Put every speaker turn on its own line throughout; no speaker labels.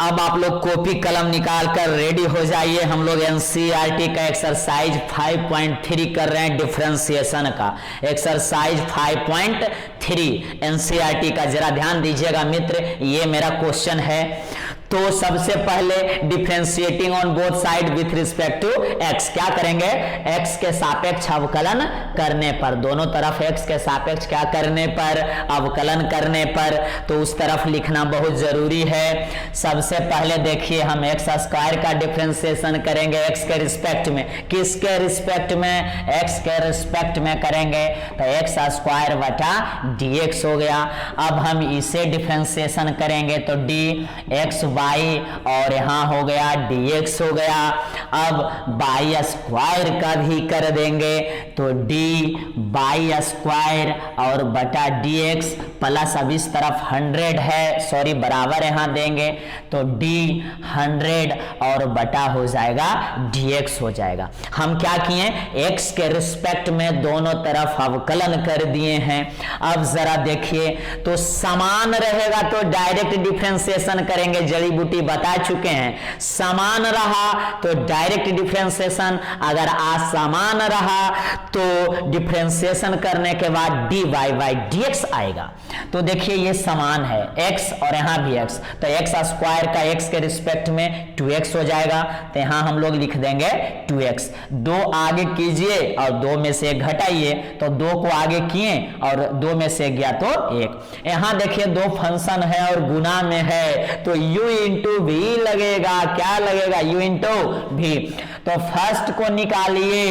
अब आप लोग कॉपी कलम निकाल कर रेडी हो जाइए। हम लोग एनसीईआरटी का एक्सरसाइज 5.3 कर रहे हैं, डिफरेंशिएशन का एक्सरसाइज 5.3 एनसीईआरटी का। जरा ध्यान दीजिएगा मित्र, ये मेरा क्वेश्चन है। तो सबसे पहले differentiating on both side with respect to x, क्या करेंगे? एक्स के सापेक्ष अवकलन करने पर, दोनों तरफ एक्स के सापेक्ष क्या करने पर? अवकलन करने पर। तो उस तरफ लिखना बहुत जरूरी है। सबसे पहले देखिए हम एक्स स्क्वायर का डिफरेंशिएशन करेंगे एक्स के रिस्पेक्ट में। किसके रिस्पेक्ट में? एक्स के रिस्पेक्ट में करेंगे तो एक्स स्क्वायर बटा डी एक्स हो गया। अब हम इसे डिफरेंशिएशन करेंगे तो डी एक्स बाई और यहां हो गया dx हो गया। अब बाई स्क्वायर का भी कर देंगे तो डी बाई स्क्वायर और बटा dx प्लस अब इस तरफ 100 है, सॉरी बराबर यहां देंगे तो डी 100 और बटा हो जाएगा dx हो जाएगा। हम क्या किए? x के रिस्पेक्ट में दोनों तरफ अवकलन कर दिए हैं। अब जरा देखिए तो समान रहेगा तो डायरेक्ट डिफरेंशिएशन करेंगे, जड़ी बूटी बता चुके हैं। समान रहा तो डायरेक्ट डिफरेंशिएशन, अगर असमान रहा तो डिफरेंशिएशन करने के बाद d Y by D x आएगा। तो देखिए ये समान है x और यहां भी x, तो एक्स स्क्वायर का x के रिस्पेक्ट में 2x हो जाएगा। तो यहां हम लोग लिख देंगे 2x। 2 आगे कीजिए और 2 में से 1 घटाइए, तो 2 को आगे किए और 2 में से 1 गया तो 1। यहां देखिए 2 फंक्शन है और गुना में है तो u इंटू भी लगेगा। क्या लगेगा? u इंटू भी। तो फर्स्ट को निकालिए,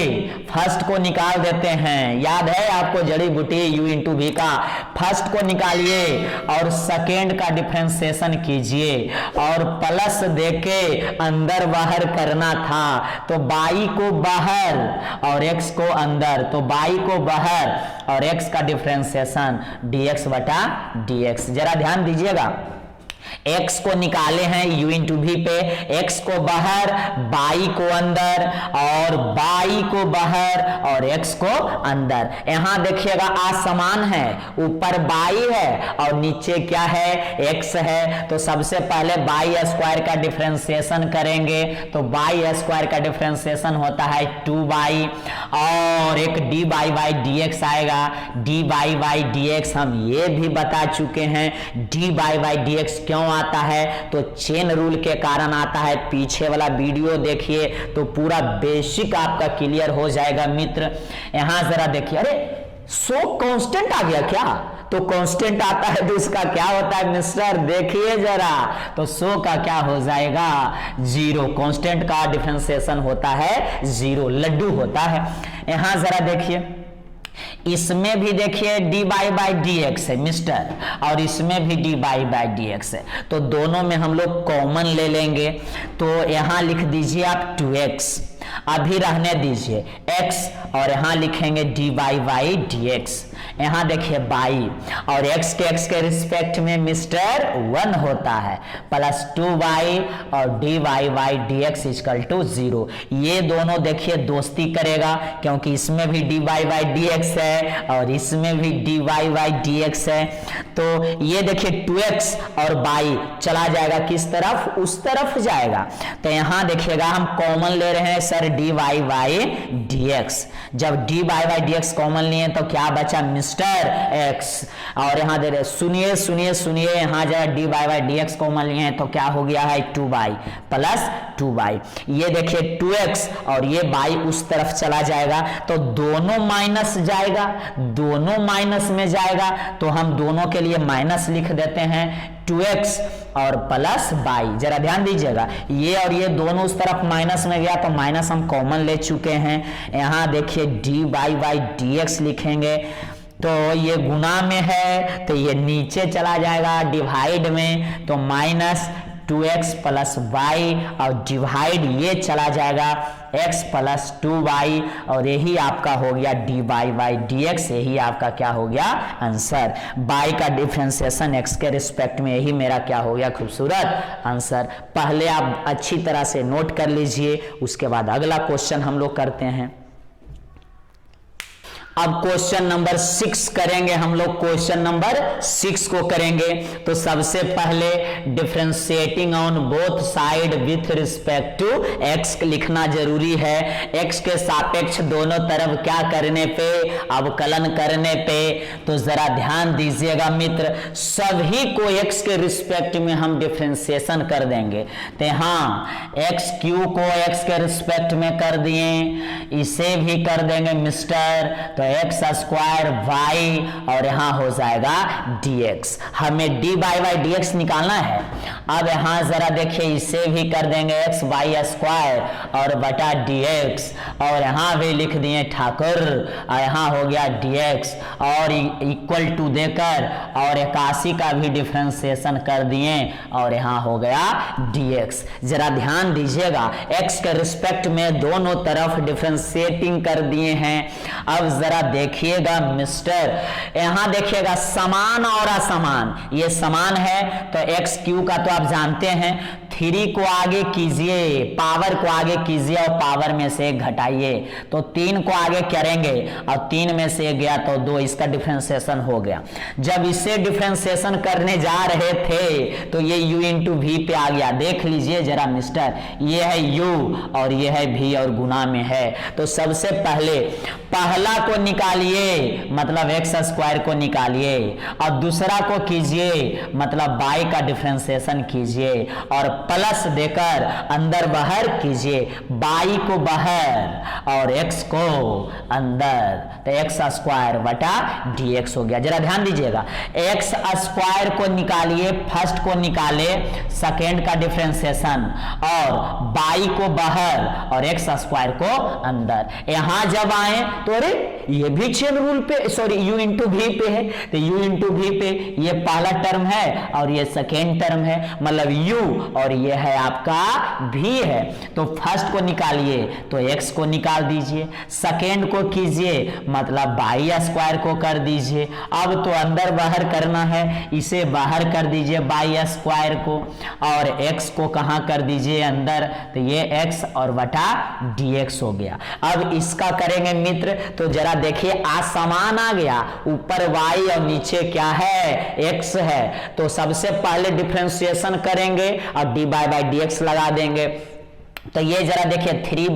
फर्स्ट को निकाल देते हैं। याद है आपको जड़ी बूटी u इंटू भी का? फर्स्ट को निकालिए और सेकेंड का डिफरेंशिएशन कीजिए और प्लस देके अंदर बाहर करना था। तो बाई को बाहर और x को अंदर, तो बाई को बाहर और x का डिफरेंशिएशन dx बटा dx। जरा ध्यान दीजिएगा, x को निकाले हैं u इंटू भी पे, x को बाहर, बाई को अंदर और बाई को बाहर और x को अंदर। यहां देखिएगा असमान है, ऊपर बाई है और नीचे क्या है? x है। तो सबसे पहले बाई स्क्वायर का डिफरेंशिएशन करेंगे तो बाई स्क्वायर का डिफरेंशिएशन होता है 2y और एक D by by D x आएगा। D by by D X हम ये भी बता चुके हैं। D by by D X क्यों आता है? तो चेन रूल के कारण आता है। पीछे वाला वीडियो देखिए तो पूरा बेसिक आपका क्लियर हो जाएगा मित्र। यहां जरा देखिए, अरे सो कांस्टेंट आ गया क्या? तो कांस्टेंट आता है तो इसका क्या होता है मिस्टर? देखिए जरा, तो सो का क्या हो जाएगा? 0। कांस्टेंट का डिफरेंशिएशन होता है 0, लड्डू होता है। यहां जरा देखिए, इसमें भी देखिए D by by D x है मिस्टर, और इसमें भी D by by D x है। तो दोनों में हम लोग कॉमन ले लेंगे तो यहां लिख दीजिए आप 2x, अभी रहने दीजिए x और यहां लिखेंगे D by by D x. यहां देखिए बाई और x के रिस्पेक्ट में मिस्टर 1 होता है, प्लस 2y और d Y by D x equal to 0। ये दोनों देखिए दोस्ती करेगा क्योंकि इसमें भी d Y by D x है और इसमें भी d Y by D x है। तो ये देखिए 2x और बाई चला जाएगा किस तरफ? उस तरफ जाएगा। तो यहां देखिएगा हम कॉमन ले रहे हैं sir D Y by D X. जब D Y by D x common लिए तो क्या बचा मिस्टर? x। और यहां दे रहे सुनिए सुनिए सुनिए, यहां जब D Y by D x common लिए हैं तो क्या हो गया है? 2y plus 2y। ये देखिए 2x और ये y उस तरफ चला जाएगा तो दोनों माइनस जाएगा, दोनों माइनस में जाएगा तो हम दोनों के लिए माइनस लिख देते हैं 2x और प्लस y। जरा ध्यान दीजिएगा, ये और ये दोनों उस तरफ माइनस में गया तो माइनस हम कॉमन ले चुके हैं। यहां देखिए D by by D x लिखेंगे तो ये गुना में है तो ये नीचे चला जाएगा डिवाइड में, तो माइनस 2x प्लस y और डिवाइड ये चला जाएगा x प्लस 2y और यही आपका हो गया D by by D x. यही आपका क्या हो गया? आंसर। y का डिफरेंशिएशन x के रिस्पेक्ट में, यही मेरा क्या हो गया? खूबसूरत आंसर। पहले आप अच्छी तरह से नोट कर लीजिए, उसके बाद अगला क्वेश्चन हम लोग करते हैं। अब क्वेश्चन नंबर 6 करेंगे हम लोग, क्वेश्चन नंबर 6 को करेंगे। तो सबसे पहले differentiating on both side with respect to x लिखना जरूरी है। x के सापेक्ष दोनों तरफ क्या करने पे, अवकलन करने पे। तो जरा ध्यान दीजिएगा मित्र, सभी को x के रिस्पेक्ट में हम डिफरेंशिएशन कर देंगे। तो हाँ, एक्स क्यू को x के रिस्पेक्ट में कर दिए, इसे भी कर देंगे मिस्टर। तो एक्स स्क्वायर वाई और यहां हो जाएगा dx। हमें dy बाई dx निकालना है। अब यहां जरा देखिए, इसे भी कर देंगे एक्स वाई स्क्वायर और बटा dx, और यहां भी लिख दिए ठाकुर, और यहां हो गया dx और इक्वल टू देकर और 81 का भी डिफरेंशिएशन कर दिए और यहां हो गया dx। जरा ध्यान दीजिएगा, x के रिस्पेक्ट में दोनों तरफ डिफरेंशिएटिंग कर दिए हैं। अब जरा देखिएगा मिस्टर, यहां देखिएगा समान और असमान, ये समान है तो एक्स क्यू का तो आप जानते हैं, 3 को आगे कीजिए, पावर को आगे कीजिए और पावर में से 1 घटाइए, तो 3 को आगे करेंगे और 3 में से 1 गया तो 2, इसका डिफरेंशिएशन हो गया। जब इसे डिफरेंशिएशन करने जा रहे थे तो ये u इंटू वी पे आ गया। देख लीजिए जरा मिस्टर, ये है u और ये है v और गुना में है। तो सबसे पहले पहला को निकालिए, मतलब एक्स स्क्वायर को निकालिए, और दूसरा को कीजिए, मतलब y का डिफरेंशिएशन कीजिए और प्लस देकर अंदर बाहर कीजिए, y को बाहर और x को अंदर, तो एक्स स्क्वायर बटा dx हो गया। जरा ध्यान दीजिएगा, एक्स स्क्वायर को निकालिए, फर्स्ट को निकाले सेकेंड का डिफरेंशिएशन, और y को बाहर और एक्स स्क्वायर को अंदर। यहां जब आए तो अरे ये भी चेन रूल पे, सॉरी u इंटू वी पे है, तो u इंटू वी पे ये पहला टर्म है और ये सेकेंड टर्म है, मतलब u और ये है आपका v है। तो फर्स्ट को निकालिए तो x को निकाल दीजिए, सेकेंड को कीजिए मतलब y स्क्वायर को कर दीजिए। अब तो अंदर बाहर करना है, इसे बाहर कर दीजिए y स्क्वायर को, और x को कहां कर दीजिए अंदर, तो ये x और बटा dx हो गया। अब इसका करेंगे मित्र, तो जरा देखिए असमान आ गया, ऊपर y और नीचे क्या है x है। तो सबसे पहले डिफरेंशिएशन करेंगे और dy बाई dx लगा देंगे। तो ये जरा देखिए 3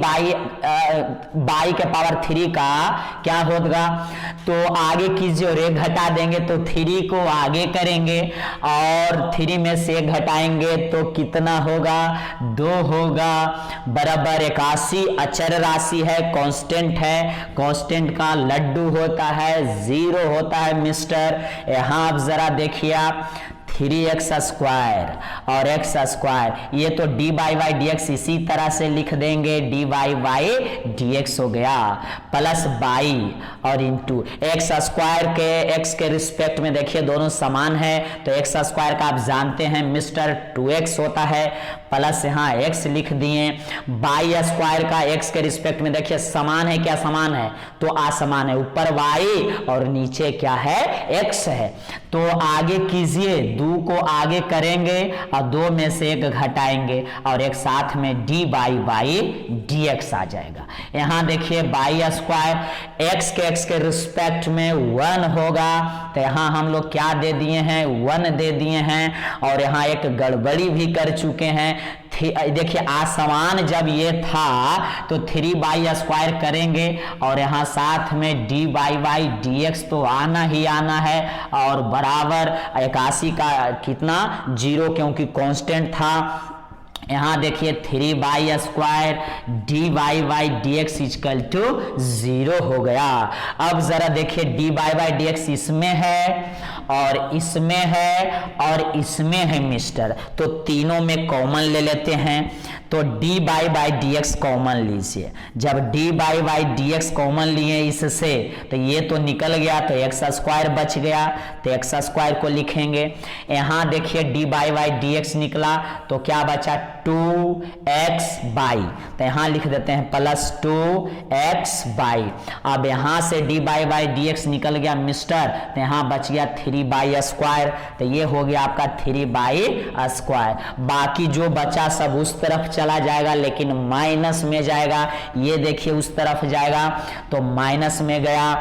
बाई के पावर 3 का क्या होगा, तो आगे कीजिए और 1 घटा देंगे तो 3 को आगे करेंगे और 3 में से 1 घटाएंगे तो कितना होगा, 2 होगा, बराबर 81। अचर राशि है, कांस्टेंट है, कांस्टेंट का लड्डू होता है, 0 होता है मिस्टर। यहाँ आप जरा देखिए आप 3x स्क्वायर और x स्क्वायर, ये तो dy बाई dx इसी तरह से लिख देंगे, dy बाई dx हो गया, प्लस बाई और इंटू x स्क्वायर के x के रिस्पेक्ट में देखिए दोनों समान है, तो x स्क्वायर का आप जानते हैं मिस्टर 2x होता है, प्लस यहाँ x लिख दिए, बाई स्क्वायर का x के रिस्पेक्ट में देखिए समान है, क्या समान है, तो असमान है, ऊपर y और नीचे क्या है x है। तो आगे कीजिए, 2 को आगे करेंगे और 2 में से 1 घटाएंगे और एक साथ में dy बाई dx आ जाएगा। यहाँ देखिए बाई स्क्वायर x के रिस्पेक्ट में 1 होगा, तो यहाँ हम लोग क्या दे दिए हैं, 1 दे दिए हैं, और यहाँ एक गड़बड़ी भी कर चुके हैं। देखिए असमान जब ये था तो 3 बाई स्क्वायर करेंगे और यहाँ साथ में dy बाई dx तो आना ही आना है, और बराबर 81 का कितना 0, क्योंकि कांस्टेंट था। यहाँ देखिए 3 y square dy by dx equal to 0 हो गया। अब जरा देखिए dy बाई dx इसमें है और इसमें है और इसमें है मिस्टर, तो तीनों में कॉमन ले लेते हैं, तो dy बाई dx कॉमन लीजिए। जब dy बाई dx कॉमन लिए इससे, तो ये तो निकल गया, तो x स्क्वायर बच गया, तो x स्क्वायर को लिखेंगे। यहाँ देखिए dy बाई dx निकला, तो क्या बचा 2x बाई, तो यहाँ लिख देते हैं प्लस 2x बाई। अब यहाँ से dy बाई dx निकल गया मिस्टर, तो यहाँ बच गया 3 बाई स्क्वायर, तो ये हो गया आपका 3 बाई स्क्वायर। बाकी जो बचा सब उस तरफ चला जाएगा, लेकिन माइनस में जाएगा, ये देखिए उस तरफ जाएगा तो माइनस में गया,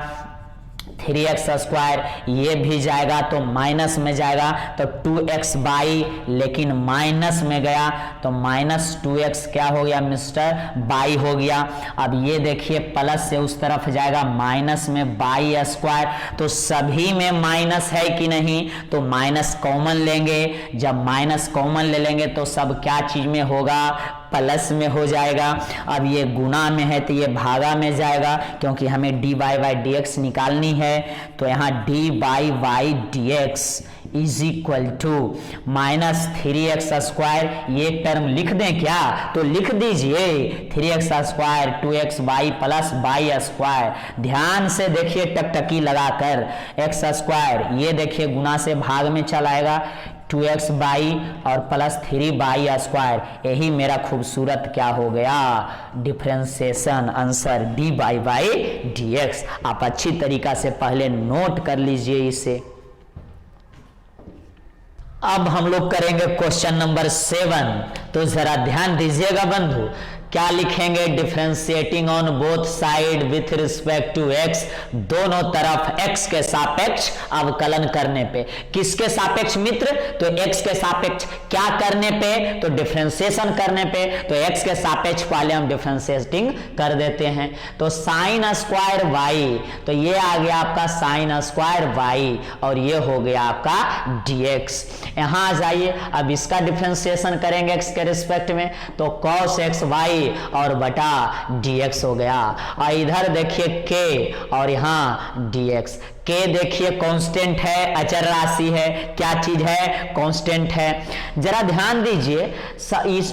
3x स्क्वायर, ये भी जाएगा तो माइनस में जाएगा तो 2x बाई, लेकिन माइनस में गया तो माइनस 2x क्या हो गया मिस्टर बाई हो गया। अब ये देखिए प्लस से उस तरफ जाएगा माइनस में बाई स्क्वायर, तो सभी में माइनस है कि नहीं, तो माइनस कॉमन लेंगे, जब माइनस कॉमन ले लेंगे तो सब क्या चीज में होगा, प्लस में हो जाएगा। अब ये गुना में है तो ये भागा में जाएगा, क्योंकि हमें d by y d x निकालनी है, तो यहाँ d by y d x is equal to minus 3x square, ये टर्म लिख दें क्या, तो लिख दीजिए 3x square 2x y plus y square, ध्यान से देखिए टकटकी लगाकर, x स्क्वायर ये देखिए गुना से भाग में चलाएगा 2x बाई और प्लस 3 बाई स्क्वायर, यही मेरा खूबसूरत क्या हो गया differentiation answer D by by D x. आप अच्छी तरीका से पहले नोट कर लीजिए इसे। अब हम लोग करेंगे क्वेश्चन नंबर 7, तो जरा ध्यान दीजिएगा बंधु, क्या लिखेंगे, differentiating on both side with respect to x, दोनों तरफ x के सापेक्ष अवकलन करने पे, किसके सापेक्ष मित्र, तो x के सापेक्ष, क्या करने पे, तो डिफरेंशिएशन करने पे, तो x के सापेक्ष पहले हम डिफरेंशिएटिंग कर देते हैं, तो साइन स्क्वायर y, तो ये आ गया आपका साइन स्क्वायर y और ये हो गया आपका dx। यहां आ जाइए, अब इसका डिफरेंशिएशन करेंगे x के रिस्पेक्ट में, तो cos x y और बटा dx हो गया, और इधर देखिए k और यहाँ dx, k देखिए कांस्टेंट है, अचर राशि है, क्या चीज है, कांस्टेंट है। जरा ध्यान दीजिए,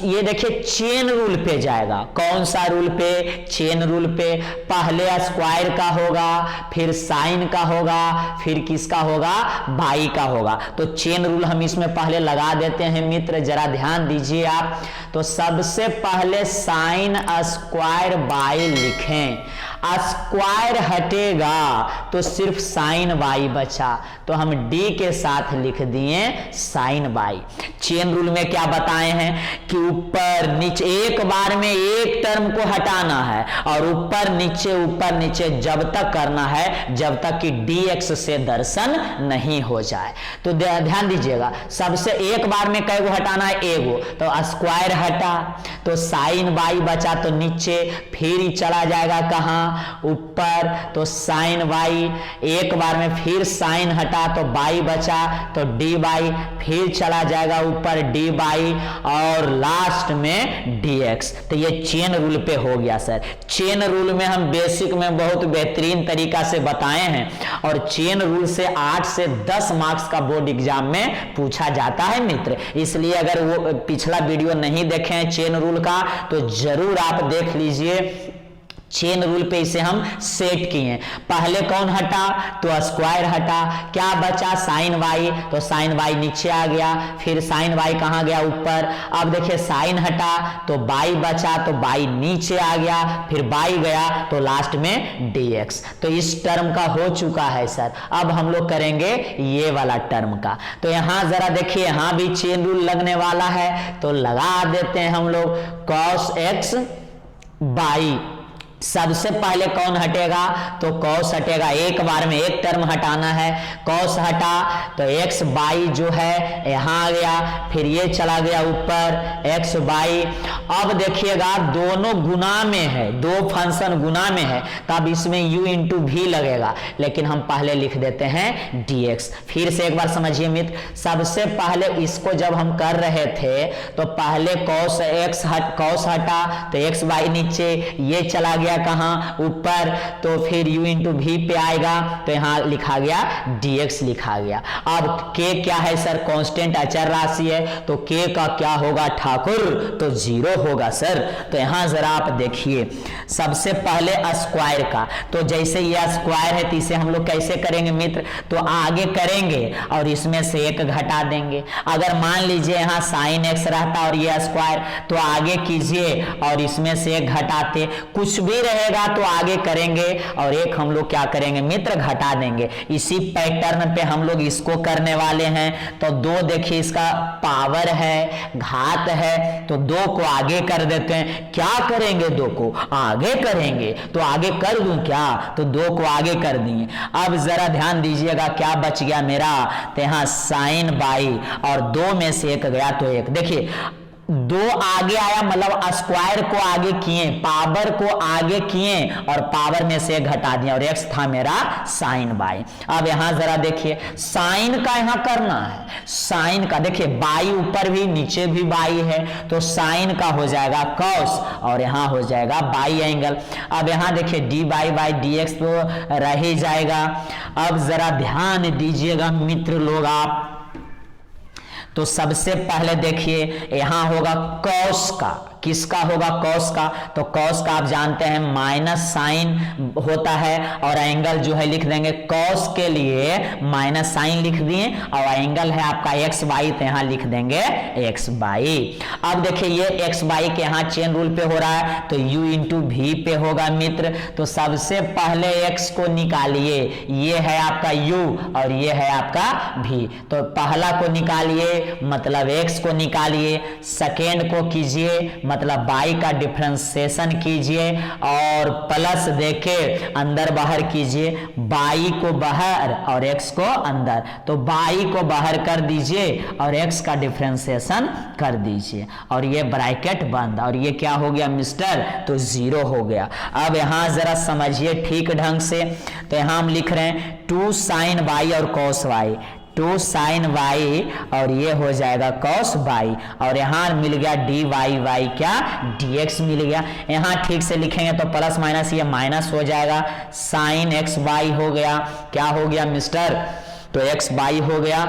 ये देखिए चेन रूल पे जाएगा, कौन सा रूल पे, चेन रूल पे, पहले स्क्वायर का होगा, फिर साइन का होगा, फिर किसका होगा, बाई का होगा, तो चेन रूल हम इसमें पहले लगा देते हैं मित्र, जरा ध्यान दीजिए आप। तो सबसे पहले साइन स्क्वायर बाई लिखें, स्क्वायर हटेगा तो सिर्फ साइन बाई बचा, तो हम d के साथ लिख दिए साइन बाई। चेन रूल में क्या बताए हैं कि ऊपर नीचे एक बार में एक टर्म को हटाना है, और ऊपर नीचे जब तक करना है जब तक कि dx से दर्शन नहीं हो जाए। तो ध्यान दीजिएगा, सबसे एक बार में कै गो हटाना है, एगो, तो स्क्वायर हटा तो साइन बाई बचा, तो नीचे फिर चला जाएगा कहां, ऊपर, तो साइन बाई, एक बार में फिर साइन हटा तो बाई बचा, तो डी बाई, फिर चला जाएगा ऊपर डी बाई, और लास्ट में dx। तो ये चेन रूल पे हो गया सर। चेन रूल में हम बेसिक में बहुत बेहतरीन तरीका से बताए हैं, और चेन रूल से 8 से 10 मार्क्स का बोर्ड एग्जाम में पूछा जाता है मित्र, इसलिए अगर वो पिछला वीडियो नहीं देखे हैं चेन रूल का तो जरूर आप देख लीजिए। चेन रूल पे इसे हम सेट किए, पहले कौन हटा, तो स्क्वायर हटा, क्या बचा, साइन वाई, तो साइन वाई नीचे आ गया, फिर साइन वाई कहां गया, ऊपर। अब देखिए साइन हटा तो बाई बचा, तो बाई नीचे आ गया, फिर बाई गया, तो लास्ट में dx। तो इस टर्म का हो चुका है सर। अब हम लोग करेंगे ये वाला टर्म का, तो यहां जरा देखिए, यहां भी चेन रूल लगने वाला है, तो लगा देते हैं हम लोग cos x बाई। सबसे पहले कौन हटेगा, तो cos हटेगा, एक बार में एक टर्म हटाना है, cos हटा तो x बाई जो है यहां आ गया, फिर ये चला गया ऊपर x बाई। अब देखिएगा दोनों गुना में है, दो फंक्शन गुना में है, तब इसमें u इंटू भी लगेगा, लेकिन हम पहले लिख देते हैं dx। फिर से एक बार समझिए मित्र, सबसे पहले इसको जब हम कर रहे थे तो पहले cos हटा तो x बाई नीचे, ये चला गया कहां, ऊपर, तो फिर u इंटू भी पे आएगा, तो यहां लिखा गया dx लिखा गया। अब k क्या है सर, कांस्टेंट अचर राशि है, तो k का क्या होगा ठाकुर, तो 0 होगा सर। तो यहां जरा आप देखिए, सबसे पहले स्क्वायर का, तो जैसे ये स्क्वायर है तो इसे हम लोग कैसे करेंगे मित्र, तो आगे करेंगे और इसमें से एक घटा देंगे। अगर मान लीजिए यहां साइन x रहता और ये स्क्वायर, तो आगे कीजिए और इसमें से एक घटाते, कुछ भी नहीं रहेगा तो आगे करेंगे और एक हम लोग क्या करेंगे मित्र घटा देंगे। इसी पैटर्न पे हम लोग इसको करने वाले हैं। तो 2 देखिए इसका पावर है, घात है, तो 2 को आगे कर देते हैं। क्या करेंगे 2 को आगे करेंगे, तो आगे कर दूं क्या, तो 2 को आगे कर दिए। अब जरा ध्यान दीजिएगा क्या बच गया मेरा, तो यहां साइन बाई और 2 में से 1 गया तो 1। देखिए 2 आगे आया मतलब स्क्वायर को आगे किए, पावर को आगे किए और पावर में से घटा दिया और x था मेरा साइन बाई। अब यहां जरा देखिए साइन का यहां करना है, साइन का देखिए बाई ऊपर भी नीचे भी बाई है, तो साइन का हो जाएगा कॉस और यहां हो जाएगा बाई एंगल। अब यहां देखिए D by by D x तो रह ही जाएगा। अब जरा ध्यान दीजिएगा मित्र लोग आप, तो सबसे पहले देखिए यहां होगा कॉस का, किसका होगा कॉस का, तो कॉस का आप जानते हैं माइनस साइन होता है और एंगल जो है लिख देंगे कॉस के लिए माइनस साइन लिख दिए और एंगल है आपका एक्स बाई, तो यहां लिख देंगे एक्स बाई। अब देखिए ये एक्स बाई के यहां चेन रूल पे हो रहा है तो u इंटू वी पे होगा मित्र। तो सबसे पहले x को निकालिए, ये है आपका u और ये है आपका v, तो पहला को निकालिए मतलब x को निकालिए, सेकेंड को कीजिए मतलब बाई का डिफरेंशिएशन कीजिए और प्लस देके अंदर बाहर कीजिए, बाई को बाहर और x को अंदर, तो बाई को बाहर कर दीजिए और x का डिफरेंशिएशन कर दीजिए और ये ब्रैकेट बंद और ये क्या हो गया मिस्टर, तो 0 हो गया। अब यहां जरा समझिए ठीक ढंग से, तो यहां हम लिख रहे हैं 2 साइन बाई और कॉस वाई, 2 साइन वाई और ये हो जाएगा कॉस बाई और यहां मिल गया डी वाई वाई क्या डी एक्स मिल गया। यहां ठीक से लिखेंगे तो प्लस माइनस ये माइनस हो जाएगा, साइन एक्स बाई हो गया, क्या हो गया मिस्टर, तो एक्स बाई हो गया।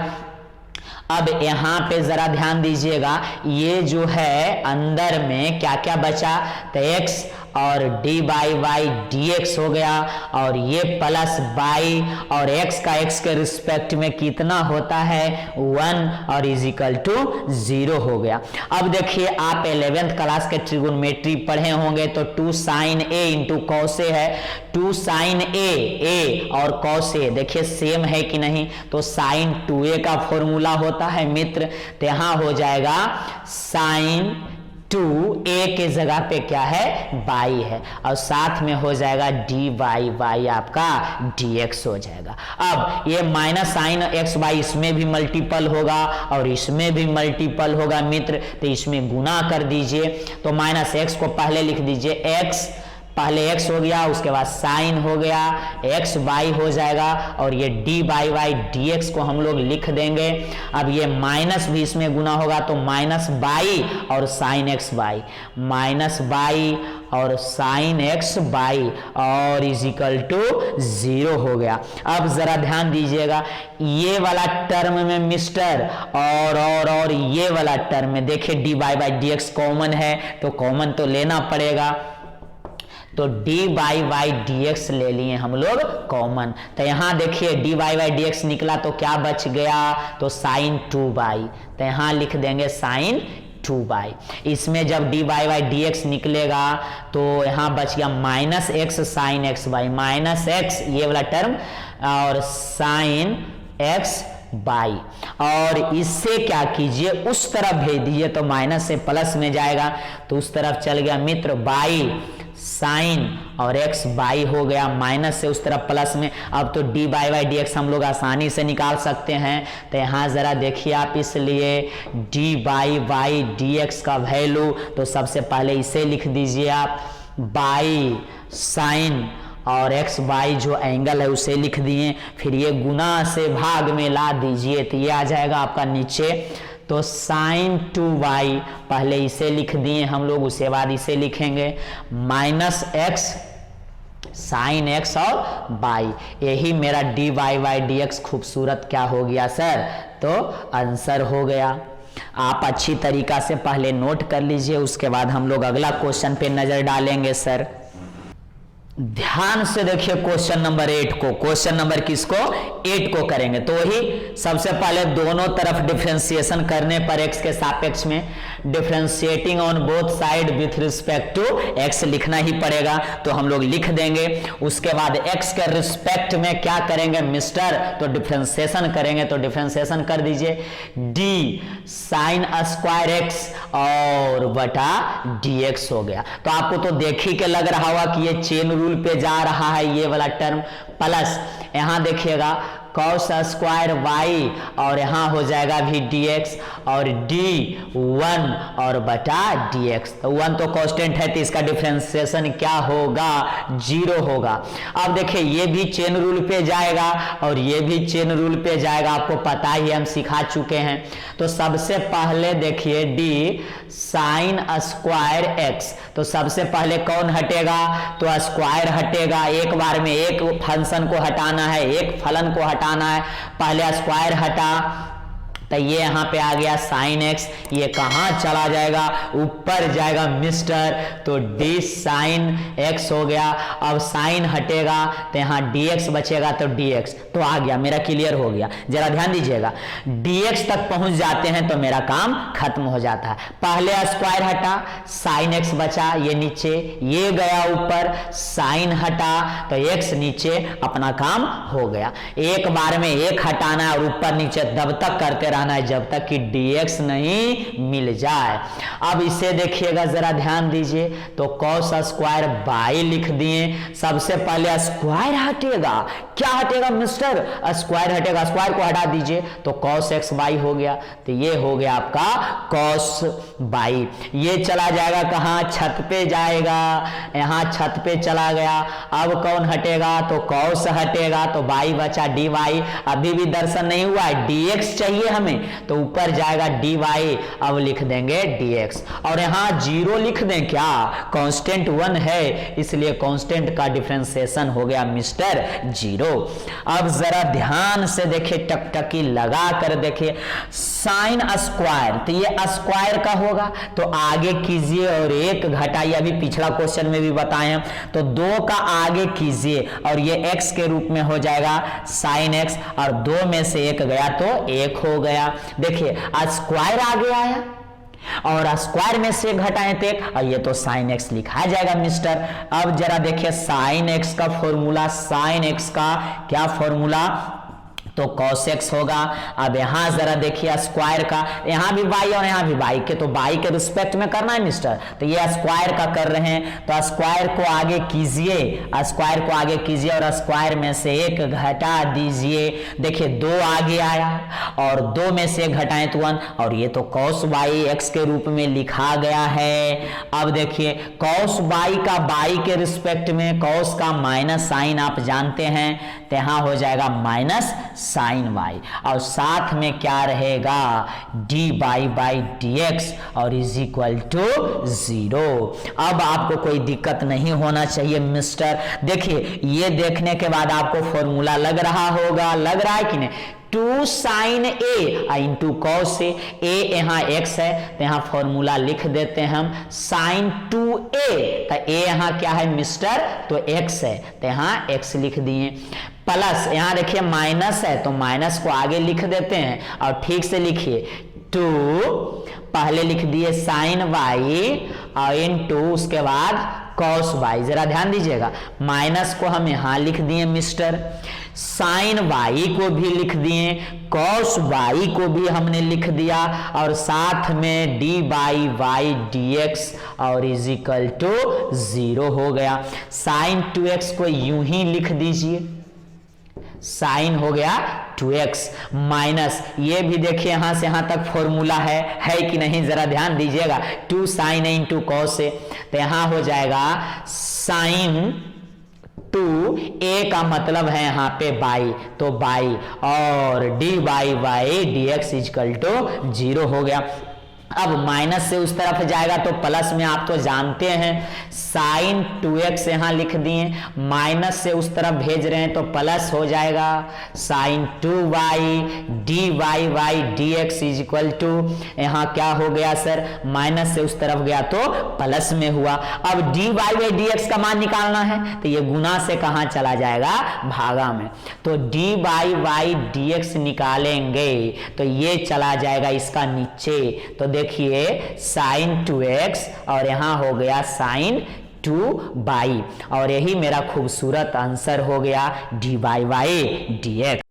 अब यहां पे जरा ध्यान दीजिएगा, ये जो है अंदर में क्या क्या बचा, तो x और d by y d x हो गया और ये प्लस बाई और x का x के रिस्पेक्ट में कितना होता है 1 और इज इक्वल टू 0 हो गया। अब देखिए आप 11th क्लास के ट्रिगोनोमेट्री पढ़े होंगे तो 2 sign A into cos A है, 2 साइन ए और कॉस ए देखिए सेम है कि नहीं, तो साइन 2a का फॉर्मूला होता है मित्र, तो यहां हो जाएगा साइन 2a के जगह पे क्या है बाई है और साथ में हो जाएगा डी बाई बाई आपका dx हो जाएगा। अब ये माइनस साइन x बाई इसमें भी मल्टीपल होगा और इसमें भी मल्टीपल होगा मित्र, तो इसमें गुना कर दीजिए, तो माइनस x को पहले लिख दीजिए, x पहले x हो गया उसके बाद साइन हो गया x बाई हो जाएगा और ये D by by D x को हम लोग लिख देंगे। अब ये माइनस भी इसमें गुना होगा तो माइनस बाई और sine x by, minus by और साइन एक्स बाई और इज इक्वल टू 0 हो गया। अब जरा ध्यान दीजिएगा, ये वाला टर्म में मिस्टर और ये वाला टर्म में देखिए D by by D x common है तो कॉमन तो लेना पड़ेगा, तो D by by D x ले लिए हम लोग कॉमन, तो यहां देखिए D by by D x निकला तो क्या बच गया, तो साइन 2 बाई, तो यहां लिख देंगे साइन 2 बाई। इसमें जब D by by D x निकलेगा तो यहां बच गया minus x sine x by, minus x ये वाला टर्म और साइन एक्स बाई, और इससे क्या कीजिए उस तरफ भेज दीजिए तो माइनस से प्लस में जाएगा, तो उस तरफ चल गया मित्र बाई साइन और x बाई हो गया, माइनस से उस तरफ प्लस में। अब तो D by by D X हम लोग आसानी से निकाल सकते हैं, तो यहाँ जरा देखिए आप, इसलिए D by by D x का वैल्यू तो सबसे पहले इसे लिख दीजिए आप, बाई साइन और x बाई जो एंगल है उसे लिख दिए, फिर ये गुना से भाग में ला दीजिए तो ये आ जाएगा आपका नीचे, तो साइन 2 बाई पहले इसे लिख दिए हम लोग, उसके बाद इसे लिखेंगे माइनस एक्स साइन एक्स और बाई, यही मेरा D by by D x खूबसूरत क्या हो गया सर, तो आंसर हो गया। आप अच्छी तरीका से पहले नोट कर लीजिए, उसके बाद हम लोग अगला क्वेश्चन पे नजर डालेंगे। सर ध्यान से देखिए क्वेश्चन नंबर 8 को, क्वेश्चन नंबर किसको 8 को करेंगे, तो वही सबसे पहले दोनों तरफ डिफरेंशिएशन करने पर x के सापेक्ष में differentiating on both side with respect to x लिखना ही पड़ेगा, तो हम लोग लिख देंगे। उसके बाद x के रिस्पेक्ट में क्या करेंगे मिस्टर, तो डिफरेंशिएशन करेंगे। तो डिफरेंशिएशन कर दीजिए, d साइन स्क्वायर x और बटा dx हो गया। तो आपको तो देख ही के लग रहा होगा कि ये चेन रूल पे जा रहा है ये वाला टर्म, प्लस यहां देखिएगा cos स्क्वायर y और यहाँ हो जाएगा भी dx और d1 और बटा dx। तो 1 तो कांस्टेंट है तो इसका डिफरेंशिएशन क्या होगा, 0 होगा। अब देखिए ये भी चेन रूल पे जाएगा और ये भी चेन रूल पे जाएगा, आपको पता ही हम सिखा चुके हैं। तो सबसे पहले देखिए d साइन स्क्वायर x, तो सबसे पहले कौन हटेगा, तो स्क्वायर हटेगा। एक बार में एक फंक्शन को हटाना है, एक फलन को हटाना है, पहले स्क्वायर हटा तो ये यहाँ पे आ गया साइन x, ये कहाँ चला जाएगा, ऊपर जाएगा मिस्टर, तो d साइन x हो गया। अब साइन हटेगा तो यहाँ dx बचेगा, तो dx तो आ गया, मेरा क्लियर हो गया। जरा ध्यान दीजिएगा, dx तक पहुंच जाते हैं तो मेरा काम खत्म हो जाता है। पहले स्क्वायर हटा, साइन x बचा, ये नीचे, ये गया ऊपर, साइन हटा तो x नीचे, अपना काम हो गया। एक बार में एक हटाना है और ऊपर नीचे तब तक करते रहना है जब तक कि dx नहीं मिल जाए। अब इसे देखिएगा, जरा ध्यान दीजिए, तो cos स्क्वायर y लिख दिए। सबसे पहले स्क्वायर हटेगा, क्या हटेगा मिस्टर, स्क्वायर हटेगा, स्क्वायर को हटा दीजिए तो cos x y हो गया। तो ये हो गया आपका cos y। ये चला जाएगा कहाँ, छत पे जाएगा, यहाँ छत पे चला गया। अब कौन हटेगा, तो cos हटेगा, तो y बचा dy। अभी भी दर्शन नहीं हुआ है, dx चाहिए हमें, तो ऊपर जाएगा dy, अब लिख देंगे dx और यहाँ 0 लिख दें, क्या कांस्टेंट 1 है इसलिए कांस्टेंट का डिफरेंशिएशन हो गया मिस्टर 0। अब जरा ध्यान से देखिए, टकटकी लगा कर देखिए, साइन स्क्वायर, तो ये स्क्वायर का होगा तो आगे कीजिए और एक घटाइए, अभी पिछला क्वेश्चन में भी बताए हैं, तो 2 का आगे कीजिए और ये x के रूप में हो जाएगा साइन x और 2 में से 1 गया तो 1 हो गया। देखिए स्क्वायर आगे आया और स्क्वायर में से घटाएं तो 1 और ये तो साइन x लिखा जाएगा मिस्टर। अब जरा देखिए साइन x का फॉर्मूला, साइन x का क्या फॉर्मूला, तो cos x होगा। अब यहां जरा देखिए स्क्वायर का, यहां भी y और यहां भी y के, तो y के रिस्पेक्ट में करना है मिस्टर, तो ये स्क्वायर का कर रहे हैं, तो स्क्वायर को आगे कीजिए, स्क्वायर को आगे कीजिए और स्क्वायर में से 1 घटा दीजिए। देखिए 2 आगे आया और 2 में से 1 घटाएं तो 1 और ये तो cos y x के रूप में लिखा गया है। अब देखिए cos y का y के रिस्पेक्ट में, cos का माइनस साइन आप जानते हैं, तो यहां हो जाएगा माइनस साइन y और साथ में क्या रहेगा, dy बाई dx और इज इक्वल टू 0। अब आपको कोई दिक्कत नहीं होना चाहिए मिस्टर। देखिए ये देखने के बाद आपको फॉर्मूला लग रहा होगा, लग रहा है कि नहीं, 2 sign a into cos A, यहाँ x है तो यहाँ फॉर्मूला लिख देते हैं हम साइन 2a, तो a यहाँ क्या है मिस्टर, तो x है तो यहाँ x लिख दिए, प्लस यहाँ देखिए माइनस है तो माइनस को आगे लिख देते हैं और ठीक से लिखिए 2 पहले लिख दिए साइन y और इंटू उसके बाद cos y। जरा ध्यान दीजिएगा, माइनस को हम यहाँ लिख दिए मिस्टर, साइन y को भी लिख दिए, cos y को भी हमने लिख दिया और साथ में dy बाई dx और इज इक्वल टू 0 हो गया। साइन 2x को यूं ही लिख दीजिए, साइन हो गया 2x माइनस, ये भी देखिए यहां से यहां तक फॉर्मूला है कि नहीं, जरा ध्यान दीजिएगा, 2 sign A into cos A, तो यहां हो जाएगा साइन 2a का मतलब है यहाँ पे बाई, तो बाई और dy by dx equal to 0 हो गया। अब माइनस से उस तरफ जाएगा तो प्लस में आप तो जानते हैं, साइन 2x यहाँ लिख दिए, माइनस से उस तरफ भेज रहे हैं तो प्लस हो जाएगा sign 2y dy by dx is equal to, यहाँ क्या हो गया सर, माइनस से उस तरफ गया तो प्लस में हुआ। अब dy बाई dx का मान निकालना है तो ये गुना से कहाँ चला जाएगा, भागा में, तो dy बाई dx निकालेंगे तो ये चला जाएगा इसका नीचे, तो देखिए साइन 2x और यहाँ हो गया साइन 2y और यही मेरा खूबसूरत आंसर हो गया dy/dx।